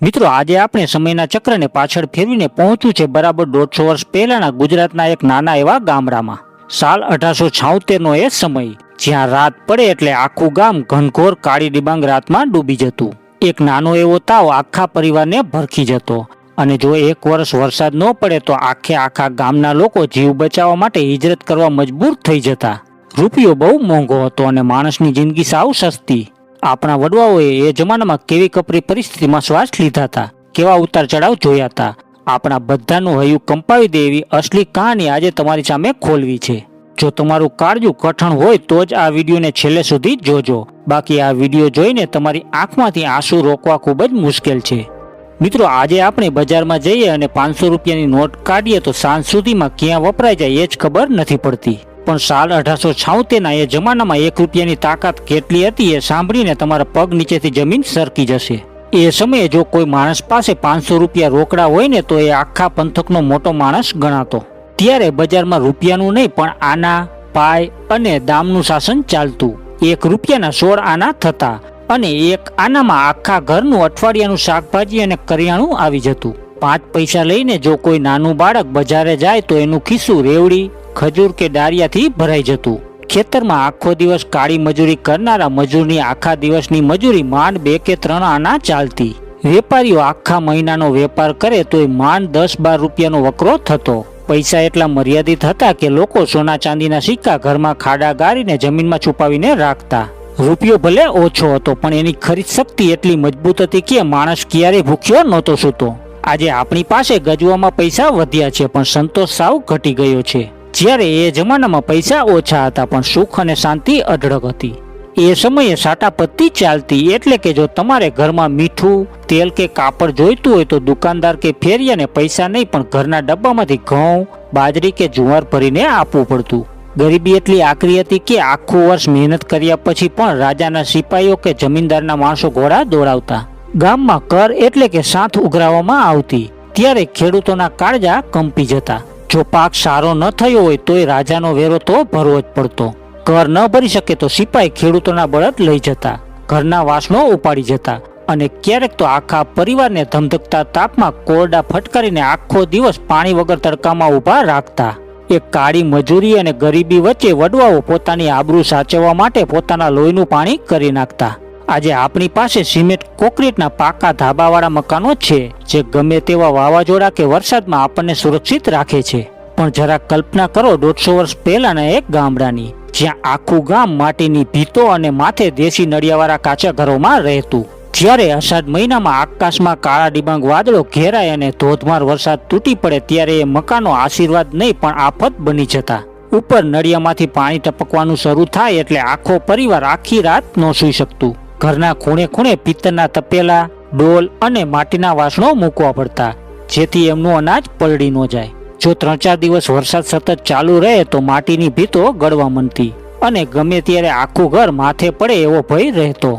મિત્રો, આજે આપણે સમયના ચક્રને પાછળ ફેરવીને પહોંચ્યું છે બરાબર 150 વર્ષ પહેલાના ગુજરાતના એક નાના એવા ગામડામાં. સાલ 1876 નો એ સમય, જ્યાં રાત પડે એટલે આખું ગામ ઘનઘોર કાળી ડિબાંગ રાતમાં ડૂબી જતું. એક નાનો એવો તાવ આખા પરિવારને ભરખી જતો, અને જો એક વર્ષ વરસાદ ન પડે તો આખા ગામના લોકો જીવ બચાવવા માટે હિજરત કરવા મજબૂર થઈ જતા. રૂપિયો બહુ મોંઘો હતો અને માણસની જિંદગી સાવ સસ્તી. આપણા વડવાઓએ એ જમાનામાં કેવી કપરી પરિસ્થિતિમાં શ્વાસ લીધા હતા, કેવા ઉતાર ચઢાવ જોયા હતા. આપણા બધાનું હૈયું કંપાવી દે એવી અસલી કહાની આજે તમારી સામે ખોલવી છે. જો તમારું કાળજું કઠણ હોય તો જ આ વિડીયોને છેલ્લે સુધી જોજો, બાકી આ વિડીયો જોઈને તમારી આંખમાંથી આંસુ રોકવા ખૂબ જ મુશ્કેલ છે. મિત્રો, આજે આપણે બજારમાં જઈએ અને 500 રૂપિયાની નોટ કાઢીએ તો સાંજ સુધીમાં ક્યાં વપરાઈ જાય એ જ ખબર નથી પડતી. પણ સાલ 1876ના એ જમાનામાં 1 રૂપિયાની તાકાત કેટલી હતી એ સાંભળીને તમારા પગ નીચેથી જમીન સરકી જશે. એ સમયે જો કોઈ માણસ પાસે 500 રૂપિયા રોકડા હોય ને તો એ આખા પંથકનો મોટો માણસ ગણાતો. ત્યારે બજારમાં રૂપિયાનું નહીં પણ આના, પાય અને દામનું શાસન ચાલતું. 1 રૂપિયાના 16 આના થતા અને 1 આનામાં આખા ઘરનું અઠવાડિયાનું શાકભાજી અને કરિયાણું આવી જતું. 5 પૈસા લઈને જો કોઈ નાનું બાળક બજારે જાય તો એનું ખિસ્સું રેવડી, ખજૂર કે ડાળિયાથી ભરાઈ જતું. ખેતરમાં આખો દિવસ કાળી મજૂરી કરનારા મજૂરની આખા દિવસની મજૂરી માંડ 2 કે 3 આના ચાલતી. વેપારીઓ આખા મહિનાનો વેપાર કરે તોય માંડ 10-12 રૂપિયાનો વકરો થતો. પૈસા એટલા મર્યાદિત હતા કે લોકો સોના ચાંદીના સિક્કા ઘરમાં ખાડા ગારીને જમીનમાં છુપાવીને રાખતા. રૂપિયો ભલે ઓછો હતો પણ એની ખરીદ શક્તિ એટલી મજબૂત હતી કે માણસ ક્યારેય ભૂખ્યો નહોતો સૂતો. આજે આપણી પાસે ગજવામાં પૈસા વધ્યા છે પણ સંતોષ સાવ ઘટી ગયો છે. જ્યારે એ જમાનામાં પૈસા ઓછા હતા પણ સુખ અને શાંતિ અઢળક હતી. એ સમયે સાટાપત્તી ચાલતી, એટલે કે જો તમારે ઘરમાં મીઠું, તેલ કે કાપડ જોઈતું હોય તો દુકાનદાર કે ફેરિયાને પૈસા નહીં પણ ઘરના ડબ્બામાંથી ઘઉં, બાજરી કે જુવાર ભરીને આપવું પડતું. ગરીબી એટલી આકરી હતી કે આખું વર્ષ મહેનત કર્યા પછી પણ રાજાના સિપાહીઓ કે જમીનદારના માણસો ઘોડા દોડાવતા. ગામમાં કર એટલે કે સાથ ઉઘરાવવામાં આવતી. ત્યારે ખેડૂતોના કાળજા કંપી જતા. જો પાક સારો ન થયો હોય તોય રાજાનો વેરો તો ભરવો જ પડતો. કર ન ભરી શકે તો સિપાઈ ખેડૂતોના બળદ લઈ જતા, ઘરના વાસણો ઉપાડી જતા અને ક્યારેક તો આખા પરિવારને ધમધકતા તાપમાં કોરડા ફટકારીને આખો દિવસ પાણી વગર તડકામાં ઊભા રાખતા. એક કાળી મજૂરી અને ગરીબી વચ્ચે વડવાઓ પોતાની આબરૂ સાચવવા માટે પોતાના લોહીનું પાણી કરી નાખતા. આજે આપણી પાસે સિમેન્ટ કોન્ક્રીટના પાકા ધાબાવાળા મકાનો છે જે ગમે તેવા વાવાઝોડા કે વરસાદમાં આપણને સુરક્ષિત રાખે છે. પણ જરા કલ્પના કરો 150 વર્ષ પહેલાના એક ગામડાની, જ્યાં આખું ગામ માટીની ભીતો અને માથે દેશી નળિયાવાળા કાચા ઘરોમાં રહેતું. જ્યારે અષાઢ મહિનામાં આકાશમાં કાળા ડિબાંગ વાદળો ઘેરાય અને ધોધમાર વરસાદ તૂટી પડે ત્યારે એ મકાનો આશીર્વાદ નહીં પણ આફત બની જતા. ઉપર નળિયામાંથી પાણી ટપકવાનું શરૂ થાય એટલે આખો પરિવાર આખી રાત ન સૂઈ શકતું. ઘરના ખૂણે ખૂણે પિત્તળના તપેલા, ડોલ અને માટીના વાસણો મૂકવા પડતા, જેથી એમનું અનાજ પલળી ન જાય. જો 3-4 દિવસ વરસાદ સતત ચાલુ રહે તો માટીની ભીતો ગળવા માંડતી અને ગમે ત્યારે આખું ઘર માથે પડે એવો ભય રહેતો.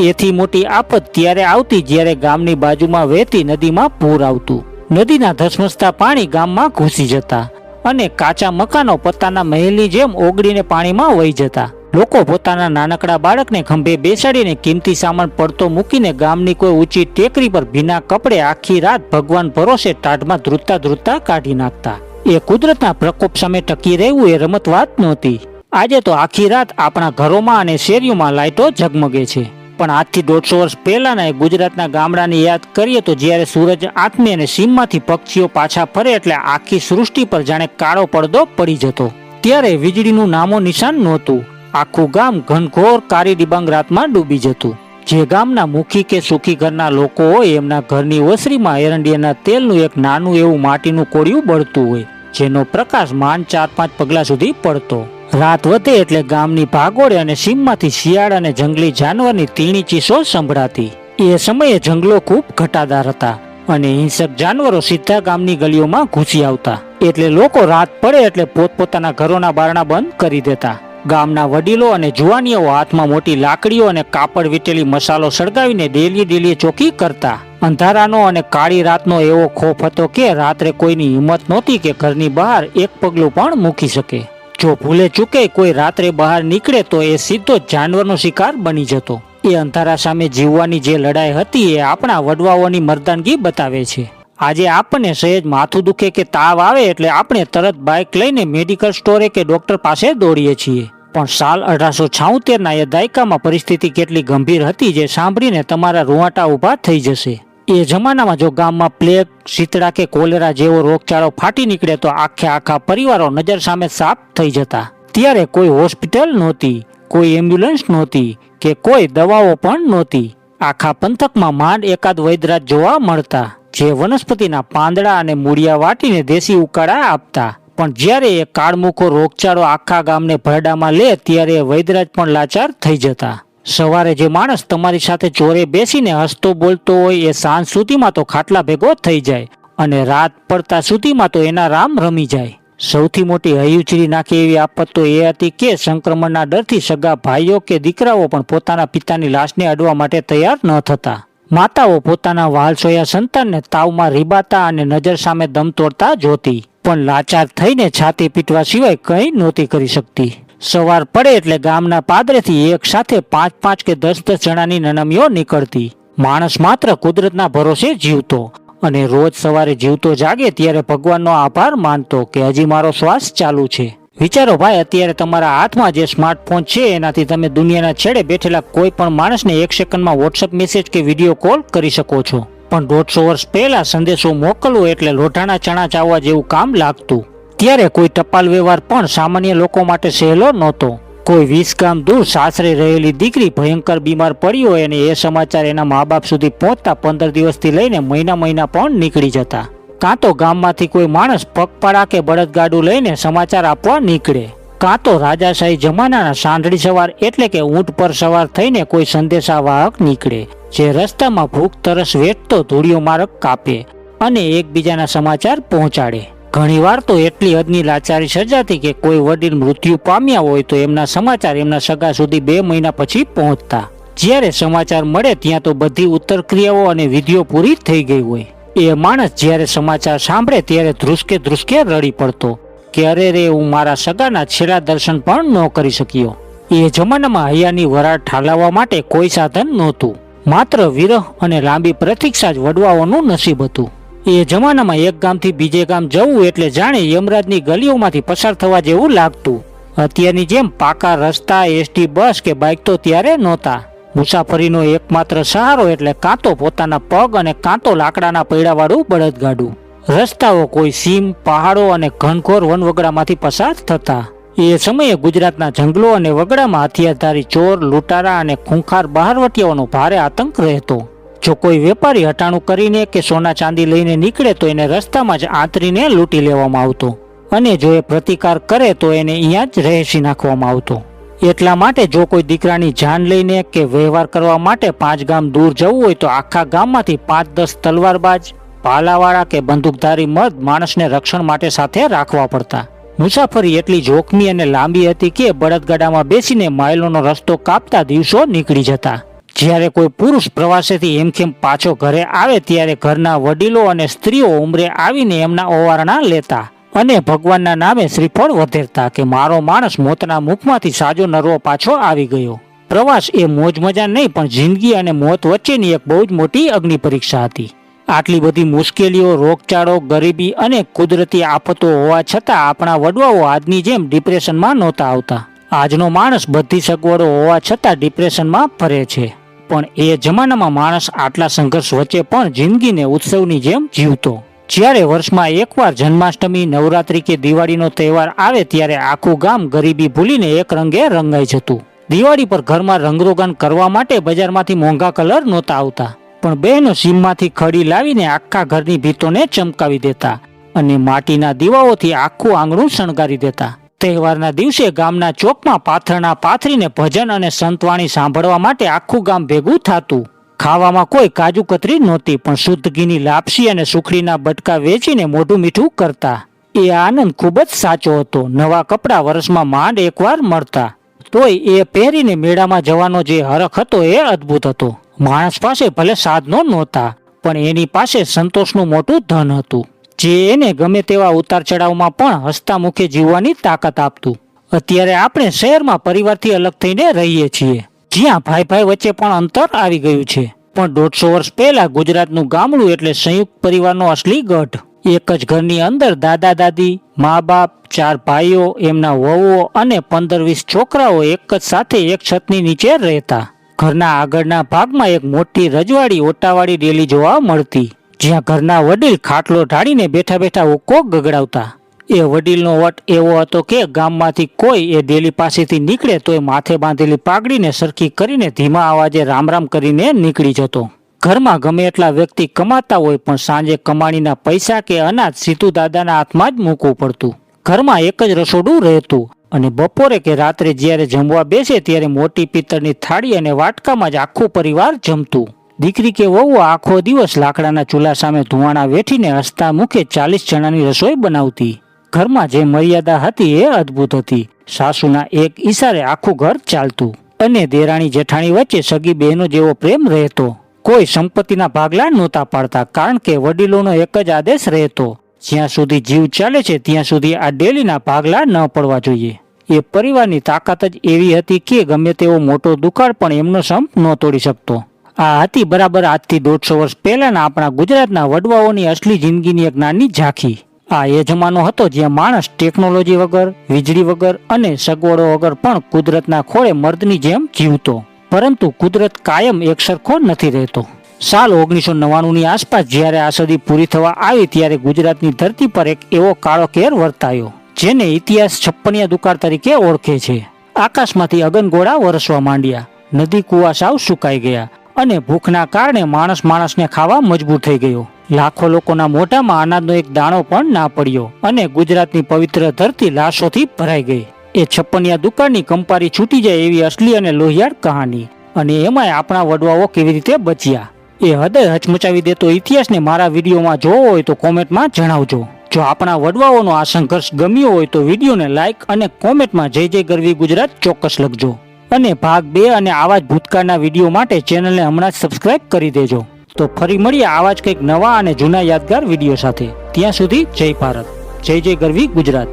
એથી મોટી આફત ત્યારે આવતી જ્યારે ગામની બાજુમાં વહેતી નદીમાં પૂર આવતું. નદીના ધસમસતા પાણી ગામમાં ઘૂસી જતા અને કાચા મકાનો પોતાના મહેલની જેમ ઓગળીને પાણીમાં વહી જતા. લોકો પોતાના નાનકડા બાળકને ખંભે બેસાડીને કિંમતી સામાન પડતો મૂકીને ગામની કોઈ ઊંચી ટેકરી પર ભીના કપડે આખી રાત ભગવાન ભરોસે ટાઢમાં ધ્રુજતા કાઢી નાખતા. એ કુદરતના પ્રકોપ સામે ટકી રહેવું એ રમત વાત નહોતી. આજે તો આખી રાત આપણા ઘરોમાં અને શેરીઓમાં લાઇટો ઝગમગે છે. પણ આજથી 150 વર્ષ પહેલાના ગુજરાતના ગામડાને યાદ કરીએ તો જ્યારે સૂરજ આથમે અને સીમમાંથી પક્ષીઓ પાછા ફરે એટલે આખી સૃષ્ટિ પર જાણે કાળો પડદો પડી જતો. ત્યારે વીજળીનું નામો નિશાન નહોતું. આખું ગામ ઘનઘોર કાળી ડિબાંગ રાતમાં ડૂબી જતું. જે ગામના મુખી કે સુખી ઘરના લોકો હોય એમના ઘરની ઓસરીમાં એરંડિયાના તેલનું એક નાનું એવું માટીનું કોળિયું બળતું હોય, જેનો પ્રકાશ માંડ 4-5 પગલા સુધી પડતો. રાત વધે એટલે ગામની ભાગોળે અને સીમમાંથી શિયાળ અને જંગલી જાનવરની તીણી ચીસો સંભળાતી. એ સમયે જંગલો ખૂબ ઘટાદાર હતા અને હિંસક જાનવરો સીધા ગામની ગલીઓમાં ઘૂસી આવતા. એટલે લોકો રાત પડે એટલે પોતપોતાના ઘરોના બારણા બંધ કરી દેતા. ગામના વડીલો અને જુવાનીઓ હાથમાં મોટી લાકડીઓ અને કાપડ વીટેલી મસાલો સળગાવીને ડેલીએ ચોકી કરતા. અંધારાનો અને કાળી રાતનો એવો ખોફ હતો કે રાત્રે કોઈની હિંમત નહોતી કે ઘરની બહાર એક પગલું પણ મૂકી શકે. જો ભૂલે ચૂકે કોઈ રાત્રે બહાર નીકળે તો એ સીધો જાનવરનો શિકાર બની જતો. એ અંધારા સામે જીવવાની જે લડાઈ હતી એ આપણા વડવાઓની મર્દાનગી બતાવે છે. આજે આપણને સહેજ માથું દુખે કે તાવ આવે એટલે આપણે તરત બાઇક લઈને મેડિકલ સ્ટોરે કે ડોક્ટર પાસે દોડીએ છીએ. પણ સાલ 1876ના એ દાયકામાં પરિસ્થિતિ કેટલી ગંભીર હતી જે સાંભળીને તમારા રૂંવાટા ઊભા થઈ જશે. એ જમાનામાં જો ગામમાં પ્લેગ, શીતળા કે કોલેરા જેવો રોગચાળો ફાટી નીકળે તો આખા પરિવારો નજર સામે સાફ થઈ જતા. ત્યારે કોઈ હોસ્પિટલ નહોતી, કોઈ એમ્બ્યુલન્સ નહોતી કે કોઈ દવાઓ પણ નહોતી. આખા પંથકમાં માંડ એકાદ વૈદ્યરાજ જોવા મળતા જે વનસ્પતિના પાંદડા અને મૂળિયા વાટીને દેશી ઉકાળા આપતા. પણ જ્યારે એ કાળમુખો રોગચાળો આખા ગામને ભરડામાં લે ત્યારે વૈદ્યરાજ પણ લાચાર થઈ જતા. સવારે જે માણસ તમારી સાથે ચોરે બેસીને હસતો બોલતો હોય એ સાંજ સુધીમાં તો ખાટલા ભેગો થઈ જાય અને રાત પડતા સુધીમાં તો એના રામ રમી જાય. સૌથી મોટી હૈયુચરી નાખે એવી આફત તો એ હતી કે સંક્રમણના ડરથી સગા ભાઈઓ કે દીકરાઓ પણ પોતાના પિતાની લાશને અડવા માટે તૈયાર ન થતા. માતાઓ પોતાના વાલસોયા સંતાનને તાવમાં રીબાતા અને નજર સામે દમ તોડતા જોતી, પણ લાચાર થઈને છાતી પીટવા સિવાય કંઈ નહોતી કરી શકતી. સવાર પડે એટલે ગામના પાદરેથી એક સાથે 5 કે 10 જણાની નનમીઓ નીકળતી. માણસ માત્ર કુદરતના ભરોસે જીવતો અને રોજ સવારે જીવતો જાગે ત્યારે ભગવાનનો આભાર માનતો કે હજી મારો શ્વાસ ચાલુ છે. વિચારો ભાઈ, અત્યારે તમારા હાથમાં જે સ્માર્ટફોન છે એનાથી તમે દુનિયાના છેડે બેઠેલા કોઈ પણ માણસને 1 સેકન્ડમાં વોટ્સઅપ મેસેજ કે વિડીયો કોલ કરી શકો છો. પણ 150 વર્ષ પહેલા સંદેશો મોકલવો એટલે લોઢાના ચણા ચાવવા જેવું કામ લાગતું. ત્યારે કોઈ ટપાલ વ્યવહાર પણ સામાન્ય લોકો માટે સહેલો નહોતો. કોઈ 20 ગામ દૂર સાસરે રહેલી દીકરી ભયંકર બીમાર પડી હોય અને એ સમાચાર એના મા બાપ સુધી પહોંચતા 15 દિવસથી લઈને મહિના પણ નીકળી જતા. કાં તો ગામમાંથી કોઈ માણસ પગપાળા કે બળદગાડું લઈને સમાચાર આપવા નીકળે, કાં તો રાજાશાહી જમાનાના સાંઢળી સવાર એટલે કે ઊંટ પર સવાર થઈને કોઈ સંદેશાવાહક નીકળે જે રસ્તામાં ભૂખ તરસ વેઠતો ધૂળિયો માર્ગ કાપે અને એકબીજાના સમાચાર પહોંચાડે. ઘણીવાર તો એટલી હદની લાચારી સર્જાતી કે કોઈ વડીલ મૃત્યુ પામ્યા હોય તો એમના સમાચાર એમના સગા સુધી 2 મહિના પછી પહોંચતા. જ્યારે સમાચાર મળે ત્યાં તો બધી ઉત્તરક્રિયાઓ અને વિધિઓ પૂરી થઈ ગઈ હોય. એ માણસ જ્યારે સમાચાર સાંભળે ત્યારે ધ્રુસકે રડી પડતો કે અરે રે, હું મારા સગાના છેલ્લા દર્શન પણ ન કરી શક્યો. એ જમાનામાં હૈયાની વરાળ ઠાલવવા માટે કોઈ સાધન નહોતું, માત્ર વિરહ અને લાંબી પ્રતીક્ષા જ વડવાઓનું નસીબ હતું. એ જમાનામાં એક ગામથી બીજે ગામ જવું એટલે જાણે યમરાજની ગલીઓમાંથી પસાર થવા જેવું લાગતું. અત્યારની જેમ પાકા રસ્તા, એસટી, બસ કે બાઇક તો ત્યારે નહોતા. મુસાફરીનો એકમાત્ર સહારો એટલે કાં તો પોતાના પગ અને કાં તો લાકડાના પૈડાવાળું બળદગાડું. રસ્તાઓ કોઈ સીમ, પહાડો અને ઘનઘોર વનવગડામાંથી પસાર થતા. એ સમયે ગુજરાતના જંગલો અને વગડામાં હથિયારધારી ચોર, લૂંટારા અને ખૂંખાર બહારવટીયાઓનો ભારે આતંક રહેતો. જો કોઈ વેપારી હટાણું કરીને કે સોના ચાંદી લઈને નીકળે તો એને રસ્તામાં જ આંતરીને લૂંટી લેવામાં આવતો અને જો એ પ્રતિકાર કરે તો એને અહીંયા જ રહેસી નાખવામાં આવતો. એટલા માટે જો કોઈ દીકરાની જાન લઈને કે વ્યવહાર કરવા માટે 5 ગામ દૂર જવું હોય તો આખા ગામમાંથી 5-10 તલવારબાજ, ભાલાવાળા કે બંદૂકધારી મર્દ માણસને રક્ષણ માટે સાથે રાખવા પડતા. મુસાફરી એટલી જોખમી અને લાંબી હતી કે બળદગાડામાં બેસીને માઇલોનો રસ્તો કાપતા દિવસો નીકળી જતા. જ્યારે કોઈ પુરુષ પ્રવાસેથી હેમખેમ પાછો ઘરે આવે ત્યારે ઘરના વડીલો અને સ્ત્રીઓ ઉંમરે આવીને એમના ઓવારણા લેતા અને ભગવાનના નામે શ્રીફળ વધેરતા કે મારો માણસ મોતના મુખમાંથી સાજો નરવો પાછો આવી ગયો. પ્રવાસ એ મોજ મજા નહીં પણ જિંદગી અને મોત વચ્ચેની એક બહુ જ મોટી અગ્નિ પરીક્ષા હતી. આટલી બધી મુશ્કેલીઓ, રોગચાળો, ગરીબી અને કુદરતી આફતો હોવા છતાં આપણા વડવાઓ આજની જેમ ડિપ્રેશનમાં નહોતા આવતા. આજનો માણસ બધી સગવડો હોવા છતાં ડિપ્રેશનમાં ફરે છે. પણ એ જમાનામાં માણસ આટલા સંઘર્ષ વચ્ચે પણ જિંદગીને ઉત્સવની જેમ જીવતો. જ્યારે વર્ષમાં એકવાર જન્માષ્ટમી, નવરાત્રી કે દિવાળીનો તહેવાર આવે ત્યારે આખું ગામ ગરીબી ભૂલીને એક રંગે રંગાઈ જતું. દિવાળી પર ઘરમાં રંગરોગન કરવા માટે બજારમાંથી મોંઘા કલર નહોતા આવતા, પણ બહેનો સીમમાંથી ખડી લાવીને આખા ઘરની ભીતોને ચમકાવી દેતા અને માટીના દીવાઓથી આખું આંગણું શણગારી દેતા. તહેવારના દિવસે ગામના ચોકમાં પાથરણા પાથરીને ભજન અને સંતવાણી સાંભળવા માટે આખું ગામ ભેગું થતું. ખાવામાં કોઈ કાજુ કતરી નહોતી, પણ શુદ્ધ ઘીની લાપસી અને સુખડીના બટકા વેચીને મોઢું મીઠું કરતા. એ આનંદ ખૂબ જ સાચો હતો. નવા કપડાં વર્ષમાં માંડ એકવાર મળતા, તોય એ પહેરીને મેળામાં જવાનો જે હરખ હતો એ અદ્ભુત હતો. માણસ પાસે ભલે સાધનો નહોતા, પણ એની પાસે સંતોષનું મોટું ધન હતું, જે એને ગમે તેવા ઉતાર ચઢાવમાં પણ હસતા મુખે જીવવાની તાકાત આપતું. અત્યારે આપણે શહેરમાં પરિવારથી અલગ થઈને રહીએ છીએ, જ્યાં ભાઈ ભાઈ વચ્ચે પણ અંતર આવી ગયું છે. પણ 150 વર્ષ પહેલા ગુજરાતનું ગામડું એટલે સંયુક્ત પરિવારનો અસલી ગઢ. એક જ ઘરની અંદર દાદા દાદી, મા બાપ, 4 ભાઈઓ, એમના વહુઓ અને 15-20 છોકરાઓ એક જ સાથે એક છતની નીચે રહેતા. ઘરના આગળના ભાગમાં એક મોટી રજવાડી ઓટાવાળી ડેલી જોવા મળતી, જ્યાં ઘરના વડીલ ખાટલો ઢાળીને બેઠા બેઠા ઉકો ગગડાવતા. એ વડીલનો વટ એવો હતો કે ગામમાંથી કોઈ એ ડેલી પાસેથી નીકળે તો એ માથે બાંધેલી પાઘડીને સરખી કરીને ધીમા અવાજે રામ રામ કરીને નીકળી જતો. ઘરમાં ગમે એટલા વ્યક્તિ કમાતા હોય પણ સાંજે કમાણીના પૈસા કે અનાજ સીધું દાદાના હાથમાં જ મૂકવું પડતું. ઘરમાં એક જ રસોડું રહેતું અને બપોરે કે રાત્રે જ્યારે જમવા બેસે ત્યારે મોટી પિત્તળની થાળી અને વાટકામાં જ આખું પરિવાર જમતું. દીકરી કે વહુ આખો દિવસ લાકડાના ચૂલા સામે ધુવાણા વેઠીને હસતા મુખે 40 જણાની રસોઈ બનાવતી. ઘરમાં જે મર્યાદા હતી એ અદ્ભુત હતી. સાસુના એક ઈશારે આખું ઘર ચાલતું અને દેરાણી જેઠાણી વચ્ચે સગી બહેનો જેવો પ્રેમ રહેતો. કોઈ સંપત્તિના ભાગલા નહોતા પાડતા, કારણ કે વડીલોનો એક જ આદેશ રહેતો, જ્યાં સુધી જીવ ચાલે છે ત્યાં સુધી આ ડેલીના ભાગલા ન પડવા જોઈએ. એ પરિવારની તાકાત જ એવી હતી કે ગમે તેવો મોટો દુકાળ પણ એમનો સંપ ન તોડી શકતો. આ હતી બરાબર આજથી 150 વર્ષ પહેલાના આપણા ગુજરાતના વડવાઓની અસલી જિંદગીની એક નાની ઝાંખી. આ એ જમાનો હતો જ્યાં માણસ ટેકનોલોજી વગર, વીજળી વગર અને સગવડો વગર પણ કુદરતના ખોળે મર્દની જેમ જીવતો. પરંતુ કુદરત કાયમ એકસરખો નથી રહેતો. સાલ 1999ની આસપાસ જ્યારે આ સદી પૂરી થવા આવી ત્યારે ગુજરાતની ધરતી પર એક એવો કાળો કેર વર્તાયો, જેને ઇતિહાસ છપ્પનિયા દુકાળ તરીકે ઓળખે છે. આકાશમાંથી અગનગોળા વરસવા માંડ્યા, નદી કુવા સાવ સુકાઈ ગયા અને ભૂખના કારણે માણસને ખાવા મજબૂર થઈ ગયો. લાખો લોકોના મોઢામાં અનાજનો એક દાણો પણ ના પડ્યો અને ગુજરાતની પવિત્ર ધરતી લાશોથી ભરાઈ ગઈ. એ છપ્પનિયા દુકાળની કંપારી છૂટી જાય એવી અસલી અને લોહિયાળ કહાની. અને એમાંય આપણા વડવાઓ કેવી રીતે બચ્યા, એ હૃદય હચમચાવી દેતો ઇતિહાસને મારા વિડીયોમાં જોવો હોય તો કોમેન્ટમાં જણાવજો. જો આપણા વડવાઓનો આ સંઘર્ષ ગમ્યો હોય તો વિડીયોને લાઇક અને કોમેન્ટમાં જય જય ગરવી ગુજરાત ચોક્કસ લખજો. અને ભાગ 2 અને આવા જ ભૂતકાળના વિડીયો માટે ચેનલને હમણાં જ સબસ્ક્રાઇબ કરી દેજો. તો ફરી મળીએ આવા જ કંઈક નવા અને જૂના યાદગાર વિડીયો સાથે. ત્યાં સુધી જય ભારત, જય જય ગરવી ગુજરાત.